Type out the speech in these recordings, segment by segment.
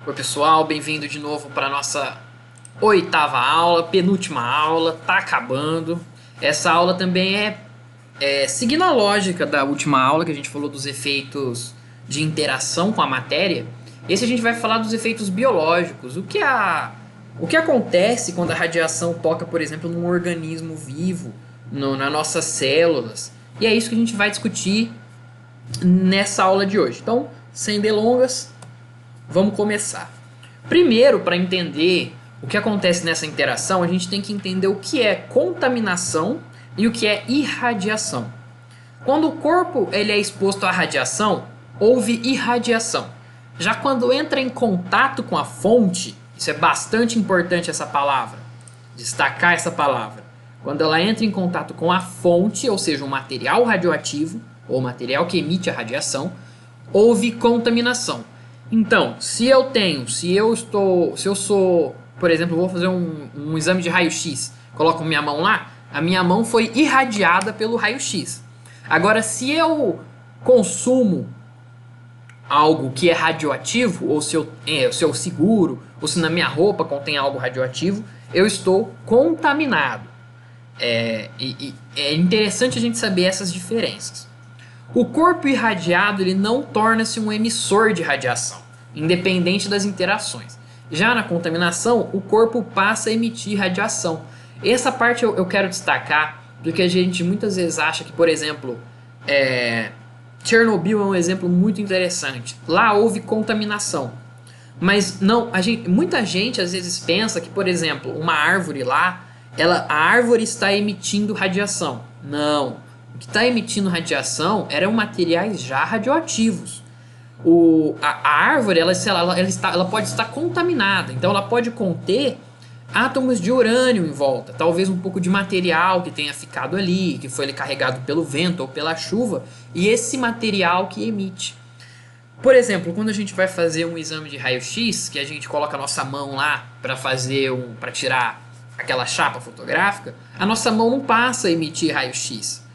Oi pessoal, bem-vindo de novo para a nossa oitava aula, penúltima aula, tá acabando. Essa aula também é seguindo a lógica da última aula que a gente falou dos efeitos de interação com a matéria. Esse a gente vai falar dos efeitos biológicos, o que acontece quando a radiação toca, por exemplo, num organismo vivo, nas nossas células. E é isso que a gente vai discutir nessa aula de hoje. Então, sem delongas, vamos começar. Primeiro, para entender o que acontece nessa interação, a gente tem que entender o que é contaminação e o que é irradiação. Quando o corpo ele é exposto à radiação, houve irradiação. Já quando entra em contato com a fonte, isso é bastante importante essa palavra, destacar essa palavra. Quando ela entra em contato com a fonte, ou seja, um material radioativo, ou material que emite a radiação, houve contaminação. Então, se eu sou, por exemplo, vou fazer um exame de raio-x, coloco minha mão lá, a minha mão foi irradiada pelo raio-x. Agora, se eu consumo algo que é radioativo, ou se eu seguro, ou se na minha roupa contém algo radioativo, eu estou contaminado. É interessante a gente saber essas diferenças. O corpo irradiado ele não torna-se um emissor de radiação, independente das interações. Já na contaminação, o corpo passa a emitir radiação. Essa parte eu quero destacar, porque a gente muitas vezes acha que, por exemplo, Chernobyl é um exemplo muito interessante. Lá houve contaminação. Mas não, muita gente às vezes pensa que, por exemplo, uma árvore lá, a árvore está emitindo radiação. Não. O que está emitindo radiação eram materiais já radioativos. A árvore ela pode estar contaminada, então ela pode conter átomos de urânio em volta, talvez um pouco de material que tenha ficado ali, que foi carregado pelo vento ou pela chuva, e esse material que emite. Por exemplo, quando a gente vai fazer um exame de raio-x, que a gente coloca a nossa mão lá para tirar aquela chapa fotográfica, a nossa mão não passa a emitir raio-x.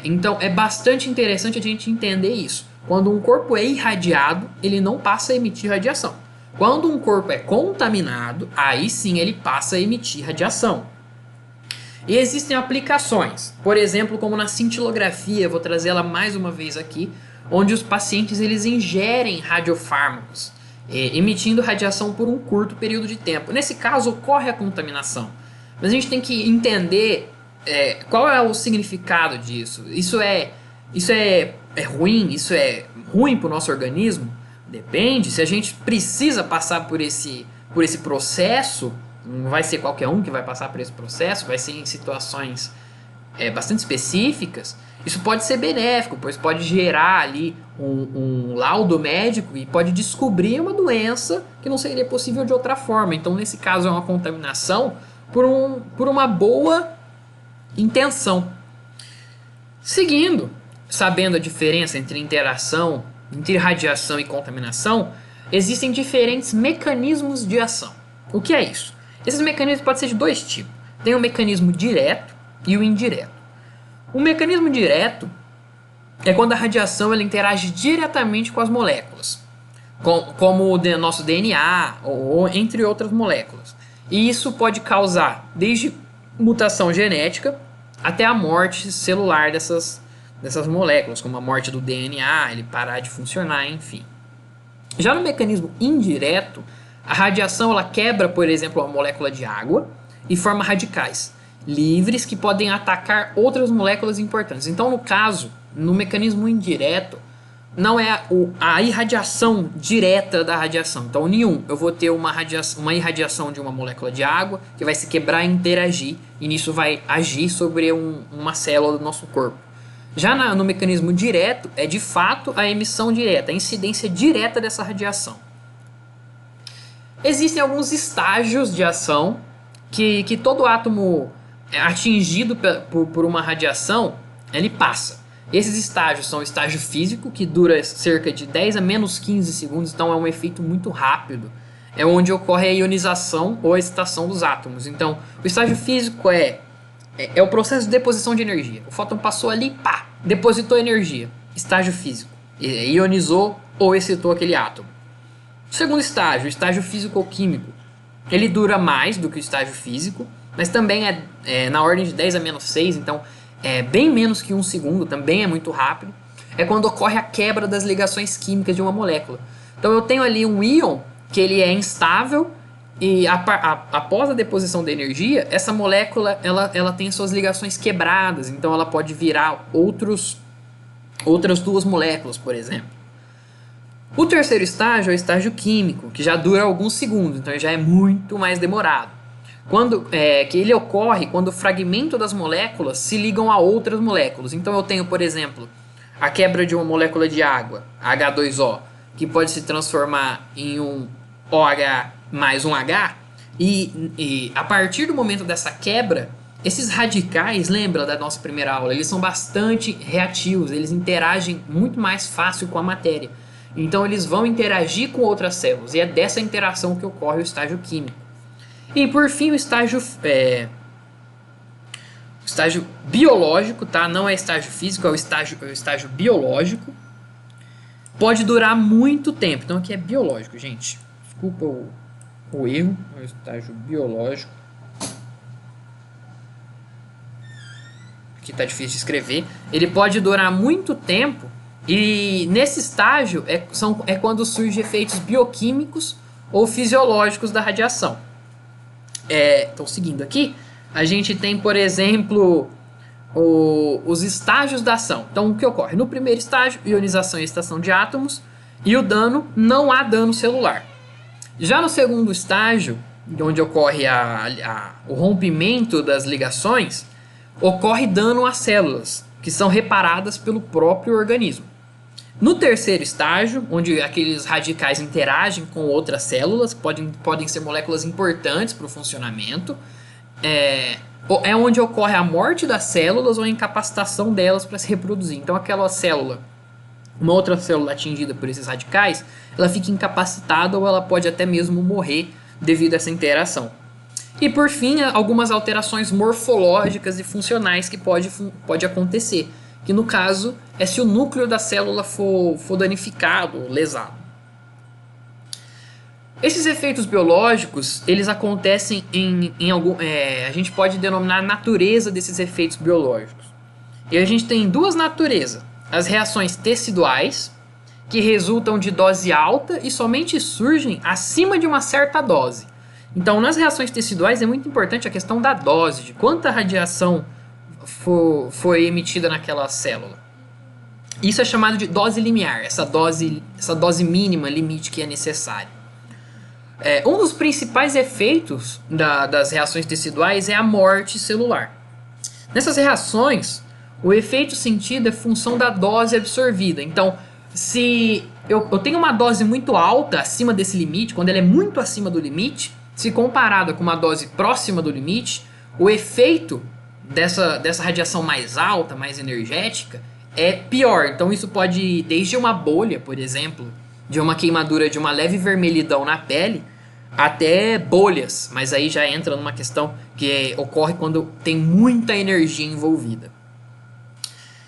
Então é bastante interessante a gente entender isso. Quando um corpo é irradiado, ele não passa a emitir radiação. Quando um corpo é contaminado, aí sim ele passa a emitir radiação. E existem aplicações, por exemplo, como na cintilografia, vou trazê-la mais uma vez aqui, onde os pacientes eles ingerem radiofármacos, emitindo radiação por um curto período de tempo. Nesse caso ocorre a contaminação, mas a gente tem que entender qual é o significado disso. Isso é ruim? Isso é ruim para o nosso organismo? Depende. Se a gente precisa passar por esse processo, não vai ser qualquer um que vai passar por esse processo, vai ser em situações bastante específicas. Isso pode ser benéfico, pois pode gerar ali um laudo médico e pode descobrir uma doença que não seria possível de outra forma. Então, nesse caso, é uma contaminação por uma boa intenção. Seguindo, sabendo a diferença entre radiação e contaminação, existem diferentes mecanismos de ação. O que é isso? Esses mecanismos podem ser de dois tipos. Tem o mecanismo direto e o indireto. O mecanismo direto é quando a radiação ela interage diretamente com as moléculas, como o nosso DNA ou entre outras moléculas. E isso pode causar desde mutação genética até a morte celular dessas moléculas, como a morte do DNA, ele parar de funcionar, enfim. Já no mecanismo indireto, a radiação ela quebra, por exemplo, a molécula de água e forma radicais livres que podem atacar outras moléculas importantes. Então, no caso, no mecanismo indireto, não é a irradiação direta da radiação. Então, eu vou ter uma irradiação de uma molécula de água que vai se quebrar e interagir, e nisso vai agir sobre uma célula do nosso corpo. Já no mecanismo direto, é de fato a emissão direta, a incidência direta dessa radiação. Existem alguns estágios de ação que todo átomo atingido por uma radiação, ele passa. Esses estágios são o estágio físico, que dura cerca de 10 a menos 15 segundos, então é um efeito muito rápido. É onde ocorre a ionização ou a excitação dos átomos. Então, o estágio físico é o processo de deposição de energia. O fóton passou ali, depositou energia. Estágio físico. Ionizou ou excitou aquele átomo. Segundo estágio, o estágio físico-químico. Ele dura mais do que o estágio físico, mas também é na ordem de 10 a menos 6, então é bem menos que um segundo, também é muito rápido. É quando ocorre a quebra das ligações químicas de uma molécula. Então eu tenho ali um íon que ele é instável e após a deposição da energia, essa molécula ela tem suas ligações quebradas, então ela pode virar outras duas moléculas, por exemplo. O terceiro estágio é o estágio químico, que já dura alguns segundos, então já é muito mais demorado. Que ele ocorre quando o fragmento das moléculas se ligam a outras moléculas. Então eu tenho, por exemplo, a quebra de uma molécula de água, H2O, que pode se transformar em um OH mais um H, e a partir do momento dessa quebra, esses radicais, lembra da nossa primeira aula, eles são bastante reativos, eles interagem muito mais fácil com a matéria. Então eles vão interagir com outras células, e é dessa interação que ocorre o estágio químico. E por fim o estágio biológico, tá? Não é estágio físico, é o estágio biológico. Pode durar muito tempo, então aqui é biológico, gente. Desculpa o erro, é o estágio biológico. Aqui tá difícil de escrever. Ele pode durar muito tempo. E nesse estágio é quando surgem efeitos bioquímicos ou fisiológicos da radiação. Então, seguindo aqui, a gente tem, por exemplo, os estágios da ação. Então, o que ocorre? No primeiro estágio, ionização e excitação de átomos, e o dano, não há dano celular. Já no segundo estágio, onde ocorre o rompimento das ligações, ocorre dano às células, que são reparadas pelo próprio organismo. No terceiro estágio, onde aqueles radicais interagem com outras células, podem ser moléculas importantes para o funcionamento, é onde ocorre a morte das células ou a incapacitação delas para se reproduzir. Então aquela célula, uma outra célula atingida por esses radicais, ela fica incapacitada ou ela pode até mesmo morrer devido a essa interação. E por fim, algumas alterações morfológicas e funcionais que pode acontecer, que no caso é se o núcleo da célula for danificado, lesado. Esses efeitos biológicos, eles acontecem em algum... a gente pode denominar a natureza desses efeitos biológicos. E a gente tem duas naturezas. As reações teciduais, que resultam de dose alta e somente surgem acima de uma certa dose. Então, nas reações teciduais é muito importante a questão da dose, de quanta radiação foi emitida naquela célula. Isso é chamado de dose limiar, essa dose mínima, limite que é necessária. Um dos principais efeitos das reações teciduais é a morte celular. Nessas reações, o efeito sentido é função da dose absorvida. Então, se eu tenho uma dose muito alta, acima desse limite, quando ela é muito acima do limite, se comparada com uma dose próxima do limite, o efeito dessa radiação mais alta, mais energética, é pior. Então isso pode ir desde uma bolha, por exemplo, de uma queimadura de uma leve vermelhidão na pele, até bolhas, mas aí já entra numa questão que ocorre quando tem muita energia envolvida.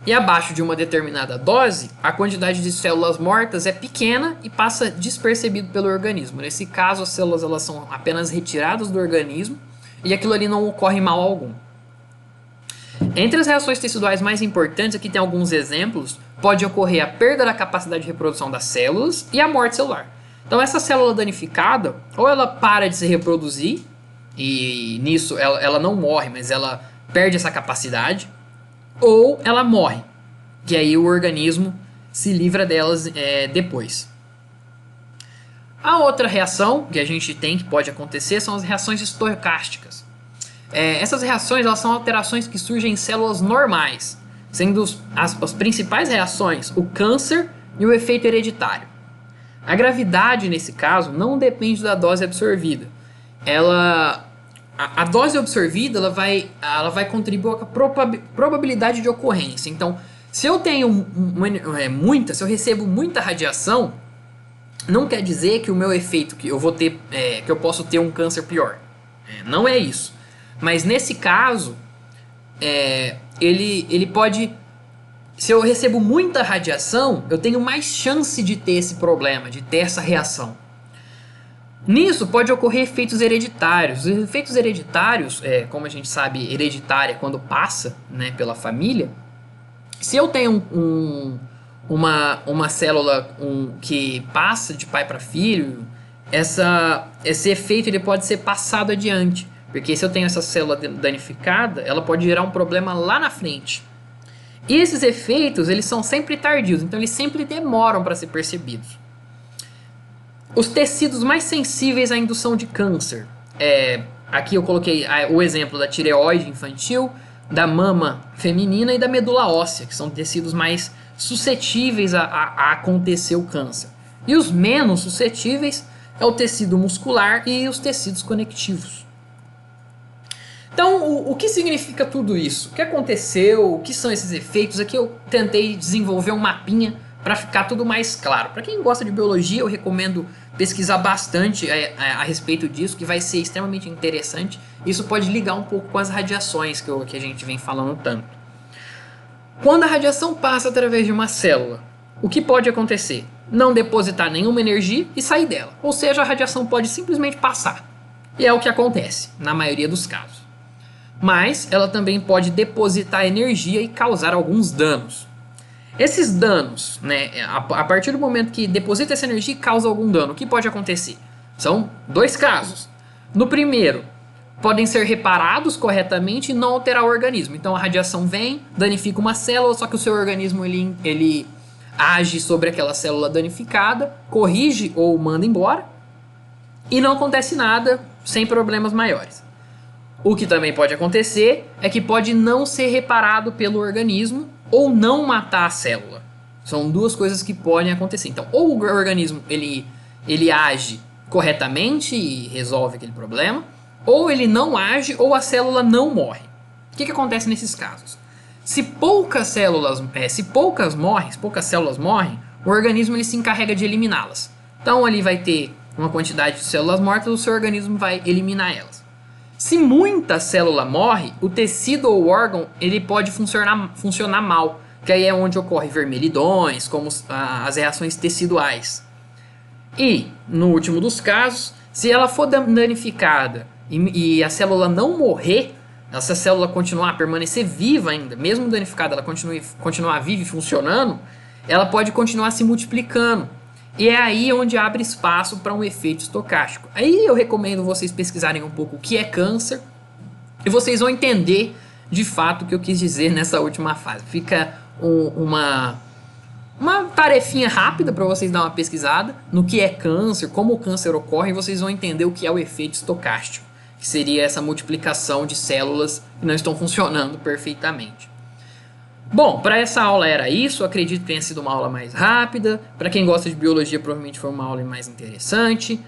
E abaixo de uma determinada dose, a quantidade de células mortas é pequena e passa despercebido pelo organismo. Nesse caso, as células elas são apenas retiradas do organismo e aquilo ali não ocorre mal algum. Entre as reações teciduais mais importantes, aqui tem alguns exemplos, pode ocorrer a perda da capacidade de reprodução das células e a morte celular. Então essa célula danificada, ou ela para de se reproduzir, e nisso ela não morre, mas ela perde essa capacidade, ou ela morre, que aí o organismo se livra delas depois. A outra reação que a gente tem, que pode acontecer, são as reações estocásticas. Essas reações elas são alterações que surgem em células normais, sendo as principais reações o câncer e o efeito hereditário. A gravidade, nesse caso, não depende da dose absorvida. A dose absorvida ela vai contribuir com a probabilidade de ocorrência. Então, se eu tenho se eu recebo muita radiação, não quer dizer que o meu efeito, que eu posso ter um câncer pior. Não é isso. Mas nesse caso, ele pode... Se eu recebo muita radiação, eu tenho mais chance de ter esse problema, de ter essa reação. Nisso pode ocorrer efeitos hereditários. Os efeitos hereditários, como a gente sabe, hereditária é quando passa, né, pela família. Se eu tenho uma célula que passa de pai para filho, esse efeito ele pode ser passado adiante. Porque se eu tenho essa célula danificada, ela pode gerar um problema lá na frente. E esses efeitos, eles são sempre tardios, então eles sempre demoram para ser percebidos. Os tecidos mais sensíveis à indução de câncer. Aqui eu coloquei o exemplo da tireoide infantil, da mama feminina e da medula óssea, que são tecidos mais suscetíveis a acontecer o câncer. E os menos suscetíveis é o tecido muscular e os tecidos conectivos. Então, o que significa tudo isso? O que aconteceu? O que são esses efeitos? Aqui eu tentei desenvolver um mapinha para ficar tudo mais claro. Para quem gosta de biologia, eu recomendo pesquisar bastante a respeito disso, que vai ser extremamente interessante. Isso pode ligar um pouco com as radiações que a gente vem falando tanto. Quando a radiação passa através de uma célula, o que pode acontecer? Não depositar nenhuma energia e sair dela. Ou seja, a radiação pode simplesmente passar. E é o que acontece, na maioria dos casos. Mas ela também pode depositar energia e causar alguns danos. Esses danos, né, a partir do momento que deposita essa energia e causa algum dano, o que pode acontecer? São dois casos. No primeiro, podem ser reparados corretamente e não alterar o organismo. Então a radiação vem, danifica uma célula, só que o seu organismo ele age sobre aquela célula danificada, corrige ou manda embora e não acontece nada sem problemas maiores. O que também pode acontecer é que pode não ser reparado pelo organismo ou não matar a célula. São duas coisas que podem acontecer. Então, ou o organismo ele age corretamente e resolve aquele problema, ou ele não age ou a célula não morre. O que acontece nesses casos? Se poucas células morrem, o organismo ele se encarrega de eliminá-las. Então, ali vai ter uma quantidade de células mortas, o seu organismo vai eliminar elas. Se muita célula morre, o tecido ou órgão ele pode funcionar mal, que aí é onde ocorre vermelhidões, como as reações teciduais. E, no último dos casos, se ela for danificada e a célula não morrer, essa célula permanecer viva ainda, mesmo danificada, ela continuar viva e funcionando, ela pode continuar se multiplicando. E é aí onde abre espaço para um efeito estocástico. Aí eu recomendo vocês pesquisarem um pouco o que é câncer e vocês vão entender de fato o que eu quis dizer nessa última fase. Fica uma tarefinha rápida para vocês dar uma pesquisada no que é câncer, como o câncer ocorre, e vocês vão entender o que é o efeito estocástico, que seria essa multiplicação de células que não estão funcionando perfeitamente. Bom, para essa aula era isso, acredito que tenha sido uma aula mais rápida. Para quem gosta de biologia, provavelmente foi uma aula mais interessante.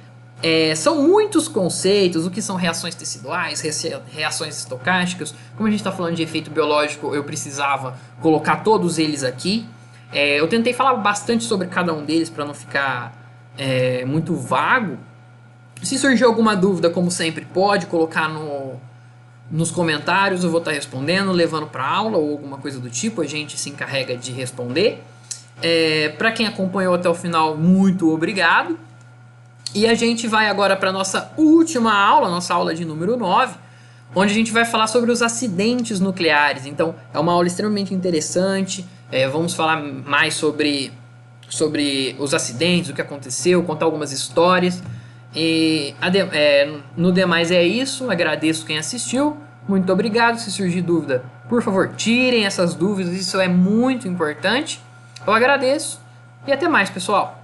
São muitos conceitos, o que são reações teciduais, reações estocásticas. Como a gente está falando de efeito biológico, eu precisava colocar todos eles aqui. Eu tentei falar bastante sobre cada um deles para não ficar muito vago. Se surgir alguma dúvida, como sempre, pode colocar nos comentários, eu vou estar respondendo, levando para aula ou alguma coisa do tipo, a gente se encarrega de responder. Para quem acompanhou até o final, muito obrigado. E a gente vai agora para a nossa última aula, nossa aula de número 9, onde a gente vai falar sobre os acidentes nucleares. Então, é uma aula extremamente interessante. Vamos falar mais sobre os acidentes, o que aconteceu, contar algumas histórias. No demais é isso, agradeço quem assistiu, muito obrigado. Se surgir dúvida, por favor, tirem essas dúvidas, isso é muito importante. Eu agradeço e até mais, pessoal.